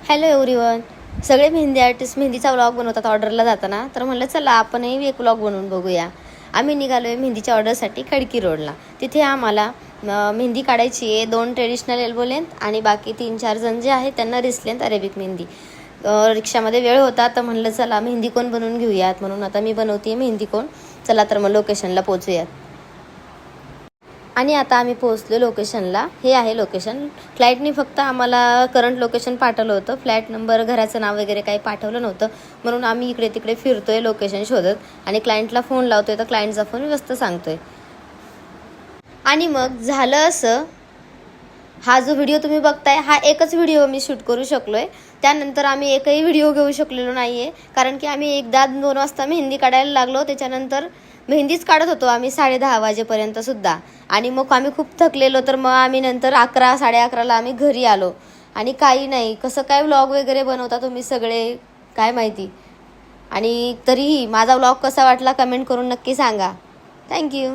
Hello everyone. सगळे mehndi artist मेहंदीचा vlog बनवतात ऑर्डरला जाताना, तर म्हणलं चला आपणही एक व्लॉग बनवून बघूया. आम्ही निघालो आहे मेहंदीच्या ऑर्डरसाठी खडकी रोडला. तिथे आम्हाला मेहंदी काढायची आहे, 2 ट्रेडिशनल एल्बो लेंथ आणि बाकी 3-4 जण जे आहेत त्यांना रिस्ट लेंथ अरेबिक मेहंदी. रिक्षामध्ये वेळ होता तर म्हणलं चला मेहंदी कोण बनवून घेऊयात, म्हणून आता मी बनवते मेहंदी कोण. चला तर मग लोकेशनला पोहोचूयात. आणि आता आम्ही पोहोचलो लोकेशनला. हे आहे लोकेशन. फ्लाईटनी फक्त आम्हाला करंट लोकेशन पाठवलं होतं, फ्लॅट नंबर घराचं नाव वगैरे काही पाठवलं नव्हतं, म्हणून आम्ही इकडे तिकडे फिरतोय लोकेशन शोधत आणि क्लायंटला फोन लावतोय तर क्लायंटचा फोन व्यस्त सांगतोय. आणि मग झालं असं, हा जो व्हिडिओ तुम्ही बघताय हा एकच व्हिडिओ मी शूट करू शकलोय. त्यानंतर आम्ही एकही व्हिडिओ घेऊ शकलेलो नाही आहे, कारण की आम्ही एकदा 2 वाजता मेहंदी काढायला लागलो. त्याच्यानंतर मेहंदीच काढत होतो आम्ही 10:30 वाजेपर्यंत सुद्धा. आणि मग आम्ही खूप थकलेलो, तर मग आम्ही नंतर 11, 11:30ला आम्ही घरी आलो. आणि काही नाही, कसं काय व्लॉग वगैरे बनवता तुम्ही सगळे काय माहिती. आणि तरीही माझा व्लॉग कसा वाटला कमेंट करून नक्की सांगा. थँक्यू.